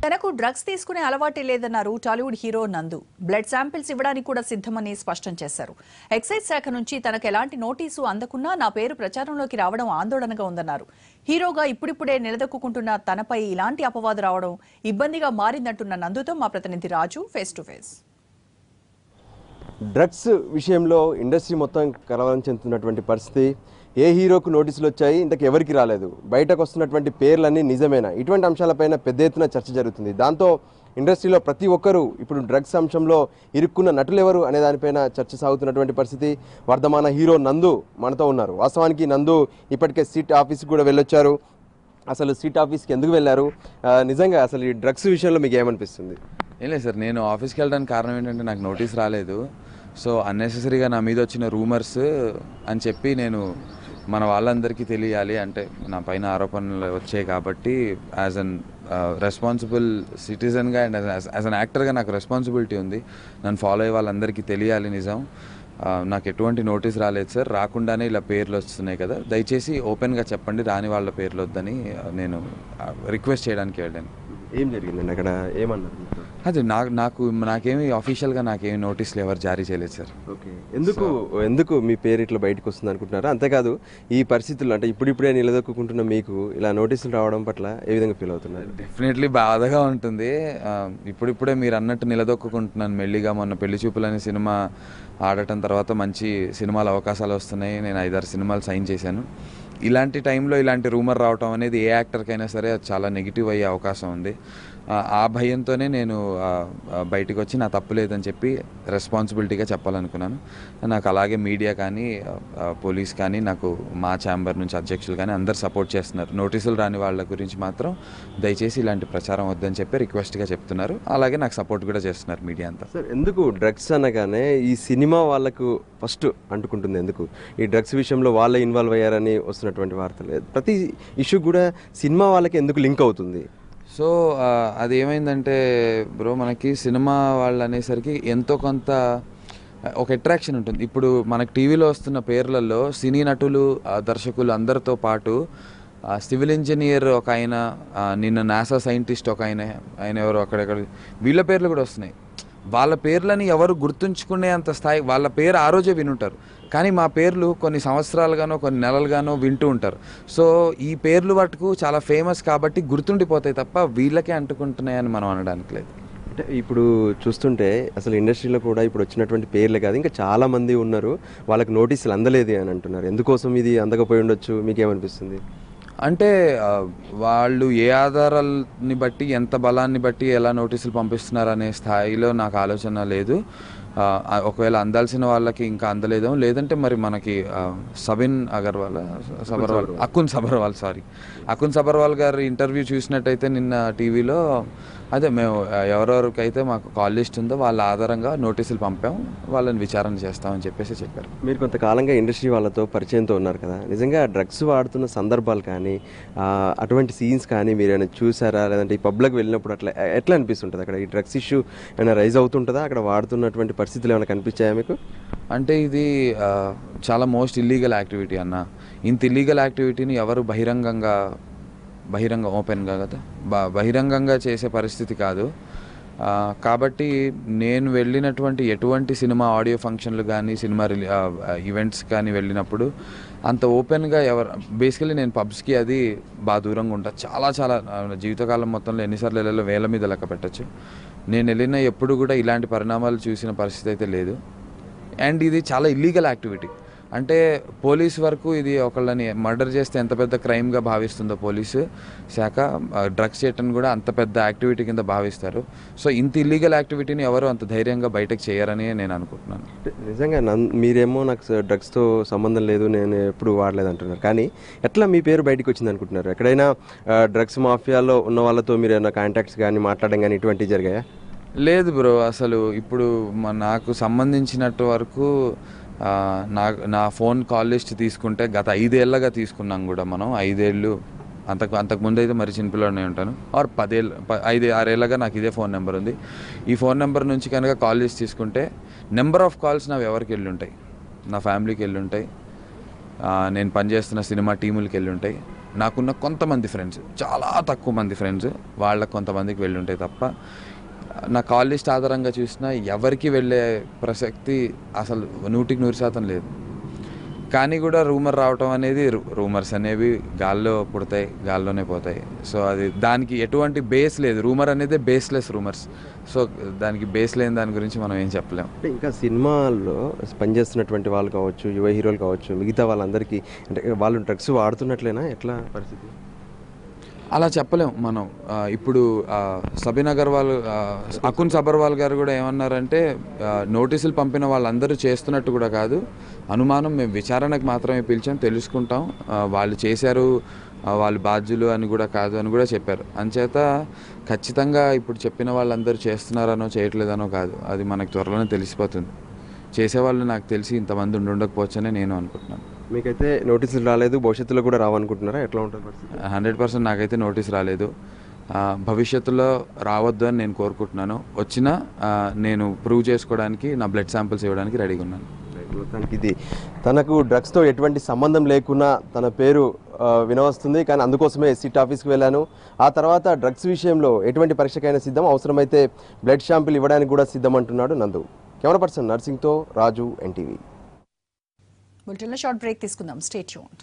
తనకు డ్రగ్స్ తీసుకునే అలవాటే లేదన్నారు టాలీవుడ్ హీరో నందు. బ్లడ్ శాంపిల్స్ ఇవ్వడానికి కూడా సిద్ధమని స్పష్టం చేశారు. ఎక్సైజ్ శాఖ నుంచి తనకు ఎలాంటి నోటీసు అందకున్నా నా పేరు ప్రచారంలోకి రావడం ఆందోళనగా ఉందన్నారు. హీరోగా ఇప్పుడిప్పుడే నిలదొక్కుంటున్న తనపై ఇలాంటి అపవాదు రావడం ఇబ్బందిగా మారిందంటున్న నందుతో మా ప్రతినిధి రాజు ఫేస్ టు ఫేస్. డ్రగ్స్ విషయంలో ఇండస్ట్రీ మొత్తం కలవరం చెందుతున్నటువంటి పరిస్థితి. ఏ హీరోకు నోటీసులు వచ్చాయి, ఇంతకు ఎవరికి రాలేదు, బయటకు వస్తున్నటువంటి పేర్లన్నీ నిజమేనా, ఇటువంటి అంశాలపైన పెద్ద ఎత్తున చర్చ జరుగుతుంది. దాంతో ఇండస్ట్రీలో ప్రతి ఒక్కరూ ఇప్పుడు డ్రగ్స్ అంశంలో ఇరుక్కున్న నటులు ఎవరు అనే దానిపైన చర్చ సాగుతున్నటువంటి పరిస్థితి. వర్ధమాన హీరో నందు మనతో ఉన్నారు. వాస్తవానికి నందు ఇప్పటికే సిట్ ఆఫీస్కి కూడా వెళ్ళొచ్చారు. అసలు సిట్ ఆఫీస్కి ఎందుకు వెళ్ళారు, నిజంగా అసలు ఈ డ్రగ్స్ విషయంలో మీకు ఏమనిపిస్తుంది? ఏం లేదు సార్, నేను ఆఫీస్కి వెళ్ళడానికి కారణం ఏంటంటే నాకు నోటీస్ రాలేదు. సో అన్నెసెసరీగా నా మీద వచ్చిన రూమర్స్ అని చెప్పి నేను మన వాళ్ళందరికీ తెలియాలి, అంటే నా పైన ఆరోపణలు వచ్చాయి కాబట్టి యాజ్ అన్ రెస్పాన్సిబుల్ సిటిజన్గా అండ్ యాజ్ అన్ యాక్టర్గా నాకు రెస్పాన్సిబిలిటీ ఉంది. నన్ను ఫాలో అయ్యే వాళ్ళందరికీ తెలియాలి నిజం. నాకు ఎటువంటి నోటీస్ రాలేదు సార్. రాకుండానే ఇలా పేర్లు వస్తున్నాయి కదా, దయచేసి ఓపెన్గా చెప్పండి, రాని వాళ్ళ పేర్లు వద్దని నేను రిక్వెస్ట్ చేయడానికి వెళ్ళాను. ఏం జరిగిందండి అక్కడ, ఏమన్నారు? అదే నాకేమి ఆఫీషియల్గా నాకేమి నోటీసులు ఎవరు జారీ చేయలేదు సార్. ఓకే, ఎందుకు మీ పేరు ఇట్లా బయటకు వస్తుంది అనుకుంటున్నారా? అంతేకాదు ఈ పరిస్థితుల్లో అంటే ఇప్పుడిప్పుడే నిలదొక్కుంటున్న మీకు ఇలా నోటీసులు రావడం పట్ల ఏ విధంగా ఫీల్ అవుతున్నారు? డెఫినెట్లీ బాధగా ఉంటుంది. ఇప్పుడిప్పుడే మీరు అన్నట్టు నిలదొక్కుంటున్నాను మెల్లిగా. మొన్న పెళ్లి చూపులని సినిమా ఆడటం తర్వాత మంచి సినిమాల అవకాశాలు వస్తున్నాయి. నేను 5-6 సినిమాలు సైన్ చేశాను. ఇలాంటి టైంలో ఇలాంటి రూమర్ రావటం అనేది ఏ యాక్టర్కైనా సరే అది చాలా నెగిటివ్ అయ్యే అవకాశం ఉంది. ఆ భయంతోనే నేను బయటకు వచ్చి నా తప్పు లేదని చెప్పి రెస్పాన్సిబిలిటీగా చెప్పాలనుకున్నాను. నాకు అలాగే మీడియా కానీ పోలీస్ కానీ నాకు మా ఛాంబర్ నుంచి అధ్యక్షులు కానీ అందరు సపోర్ట్ చేస్తున్నారు. నోటీసులు రాని వాళ్ళ గురించి మాత్రం దయచేసి ఇలాంటి ప్రచారం వద్దని చెప్పి రిక్వెస్ట్గా చెప్తున్నారు. అలాగే నాకు సపోర్ట్ కూడా చేస్తున్నారు మీడియా అంతా. సార్, ఎందుకు డ్రగ్స్ అనగానే ఈ సినిమా వాళ్ళకు ఫస్ట్ అంటుకుంటుంది? ఎందుకు ఈ డ్రగ్స్ విషయంలో వాళ్ళే ఇన్వాల్వ్ అయ్యారని వస్తున్నటువంటి వార్తలు, ప్రతి ఇష్యూ కూడా సినిమా వాళ్ళకి ఎందుకు లింక్ అవుతుంది? సో అది ఏమైందంటే బ్రో, మనకి సినిమా వాళ్ళు అనేసరికి ఎంతో కొంత ఒక అట్రాక్షన్ ఉంటుంది. ఇప్పుడు మనకి టీవీలో వస్తున్న పేర్లలో సినీ నటులు, దర్శకులు అందరితో పాటు సివిల్ ఇంజనీర్ ఒక ఆయన, నిన్న నాసా సైంటిస్ట్ ఒక ఆయన ఎవరు అక్కడెక్కడ, వీళ్ళ పేర్లు కూడా వస్తున్నాయి. వాళ్ళ పేర్లని ఎవరు గుర్తుంచుకునే అంత స్థాయి, వాళ్ళ పేరు ఆ రోజే వినుంటారు, కానీ మా పేర్లు కొన్ని సంవత్సరాలుగానో కొన్ని నెలలుగానో వింటూ ఉంటారు. సో ఈ పేర్లు వాటికు చాలా ఫేమస్ కాబట్టి గుర్తుండిపోతాయి తప్ప వీళ్ళకే అంటుకుంటున్నాయని మనం అనడానికి లేదు. అంటే ఇప్పుడు చూస్తుంటే అసలు ఇండస్ట్రీలో కూడా ఇప్పుడు వచ్చినటువంటి పేర్లే కాదు, ఇంకా చాలామంది ఉన్నారు, వాళ్ళకి నోటీసులు అందలేదు అని అంటున్నారు. ఎందుకోసం ఇది అందకపోయి ఉండొచ్చు, మీకేమనిపిస్తుంది? అంటే వాళ్ళు ఏ ఆధారాలని బట్టి, ఎంత బలాన్ని బట్టి ఎలా నోటీసులు పంపిస్తున్నారు అనే స్థాయిలో నాకు ఆలోచన లేదు. ఒకవేళ అందాల్సిన వాళ్ళకి ఇంకా అందలేదేమో, లేదంటే మరి మనకి అకున్ సబర్వాల్ గారి ఇంటర్వ్యూ చూసినట్టయితే నిన్న టీవీలో, అదే మేము ఎవరెవరికైతే మాకు కాల్ లిస్ట్ ఉందో వాళ్ళ ఆధారంగా నోటీసులు పంపాం, వాళ్ళని విచారణ చేస్తామని చెప్పేసి చెప్పారు. మీరు కొంతకాలంగా ఇండస్ట్రీ వాళ్ళతో పరిచయంతో ఉన్నారు కదా, నిజంగా డ్రగ్స్ వాడుతున్న సందర్భాలు కానీ అటువంటి సీన్స్ కానీ మీరు ఏమైనా చూసారా? లేదంటే ఈ పబ్లిక్ వెళ్ళినప్పుడు ఎట్లా అనిపిస్తుంటుంది? అక్కడ ఈ డ్రగ్స్ ఇష్యూ ఏమైనా రైజ్ అవుతుంటుందా? అక్కడ వాడుతున్నటువంటి పరిస్థితులు ఏమైనా కనిపించాయా మీకు? అంటే ఇది చాలా మోస్ట్ ఇల్లీగల్ యాక్టివిటీ అన్న. ఇంత ఇల్లీగల్ యాక్టివిటీని ఎవరు బహిరంగంగా ఓపెన్గా కదా బహిరంగంగా చేసే పరిస్థితి కాదు. కాబట్టి నేను వెళ్ళినటువంటి ఎటువంటి సినిమా ఆడియో ఫంక్షన్లు కానీ సినిమా ఈవెంట్స్ కానీ వెళ్ళినప్పుడు అంత ఓపెన్గా బేసికలీ నేను పబ్స్కి అది బాగా దూరంగా ఉంటాను. చాలా జీవితకాలం మొత్తంలో ఎన్నిసార్లు వెళ్ళాలో వేల మీద లెక్క పెట్టచ్చు. నేను వెళ్ళిన ఎప్పుడు కూడా ఇలాంటి పరిణామాలు చూసిన పరిస్థితి అయితే లేదు. అండ్ ఇది చాలా ఇల్లీగల్ యాక్టివిటీ. అంటే పోలీస్ వరకు ఇది ఒకళ్ళని మర్డర్ చేస్తే ఎంత పెద్ద క్రైమ్గా భావిస్తుందో పోలీసు శాఖ, డ్రగ్స్ చేయటం కూడా అంత పెద్ద యాక్టివిటీ కింద భావిస్తారు. సో ఇంత ఇల్లీగల్ యాక్టివిటీని ఎవరు అంత ధైర్యంగా బయటకు చేయరని నేను అనుకుంటున్నాను. నిజంగా మీరేమో నాకు డ్రగ్స్తో సంబంధం లేదు, నేను ఎప్పుడు వాడలేదు అంటున్నారు, కానీ ఎట్లా మీ పేరు బయటకు వచ్చింది అనుకుంటున్నారు? ఎక్కడైనా డ్రగ్స్ మాఫియాలో ఉన్న వాళ్ళతో మీరు ఏమైనా కాంటాక్ట్స్ కానీ మాట్లాడడం కానీ ఇటువంటివి జరిగాయా? లేదు బ్రో, అసలు ఇప్పుడు నాకు సంబంధించినట్టు వరకు నా ఫోన్ కాల్ లిస్ట్ తీసుకుంటే గత 5 ఏళ్ళగా తీసుకున్నాం కూడా మనం. 5 ఏళ్ళు అంతకుముందు అయితే మరి చిన్నపిల్లనే ఉంటాను. 5-6 ఏళ్ళగా నాకు ఇదే ఫోన్ నెంబర్ ఉంది. ఈ ఫోన్ నెంబర్ నుంచి కనుక కాల్ లిస్ట్ తీసుకుంటే నెంబర్ ఆఫ్ కాల్స్ నావి ఎవరికి వెళ్ళి ఉంటాయి, నా ఫ్యామిలీకి వెళ్ళి ఉంటాయి. నేను పనిచేస్తున్న సినిమా టీములకి వెళ్ళి ఉంటాయి. నాకున్న కొంతమంది ఫ్రెండ్స్, చాలా తక్కువ మంది ఫ్రెండ్స్, వాళ్ళకి కొంతమందికి వెళ్ళి ఉంటాయి తప్ప నా కాల్ లిస్ట్ ఆధారంగా చూసినా ఎవరికి వెళ్ళే ప్రసక్తి అసలు 100% లేదు. కానీ కూడా రూమర్ రావటం అనేది, రూమర్స్ అనేవి గాల్లో పుడతాయి, గాల్లోనే పోతాయి. సో అది దానికి ఎటువంటి బేస్ లేదు. రూమర్ అనేది బేస్లెస్ రూమర్స్. సో దానికి బేస్ లేని దాని గురించి మనం ఏం చెప్పలేం. అంటే ఇంకా సినిమాల్లో పనిచేస్తున్నటువంటి వాళ్ళు కావచ్చు, యువ హీరోలు కావచ్చు, మిగతా వాళ్ళందరికీ అంటే వాళ్ళు డ్రగ్స్ వాడుతున్నట్లేనా, ఎట్లా పరిస్థితి? అలా చెప్పలేం మనం. ఇప్పుడు సబీన్ అగర్వాల్, అకున్ సబర్వాల్ గారు కూడా ఏమన్నారంటే నోటీసులు పంపిన వాళ్ళందరూ చేస్తున్నట్టు కూడా కాదు, అనుమానం, మేము విచారణకు మాత్రమే పిలిచాం, తెలుసుకుంటాం, వాళ్ళు చేశారు, వాళ్ళు బాధ్యులు అని కూడా కాదు అని కూడా చెప్పారు. అంచేత ఖచ్చితంగా ఇప్పుడు చెప్పిన వాళ్ళందరూ చేస్తున్నారనో చేయట్లేదనో కాదు, అది మనకు త్వరలోనే తెలిసిపోతుంది. చేసేవాళ్ళు నాకు తెలిసి ఇంతమంది ఉండకపోవచ్చని నేను అనుకుంటున్నాను. మీకైతే నోటీసులు రాలేదు, భవిష్యత్తులో కూడా రావనుకుంటున్నారా? ఎట్లా ఉంటుంది పరిస్థితి? 100% నాకైతే నోటీస్ రాలేదు. భవిష్యత్తులో రావద్దు అని నేను కోరుకుంటున్నాను. వచ్చినా నేను ప్రూవ్ చేసుకోవడానికి, నా బ్లడ్ శాంపిల్స్ ఇవ్వడానికి రెడీగా ఉన్నాను. మొత్తానికి ఇది తనకు డ్రగ్స్తో ఎటువంటి సంబంధం లేకున్నా తన పేరు వినవస్తుంది, కానీ అందుకోసమే సిట్ ఆఫీస్కి వెళ్ళాను. ఆ తర్వాత డ్రగ్స్ విషయంలో ఎటువంటి పరీక్షకైనా సిద్ధం, అవసరమైతే బ్లడ్ శాంపిల్ ఇవ్వడానికి కూడా సిద్ధం అంటున్నాడు నందు. కెమెరా పర్సన్ నర్సింగ్తో రాజు, ఎన్టీవీ. బులెటిన్లో షార్ట్ బ్రేక్ తీసుకుందాం. Stay tuned.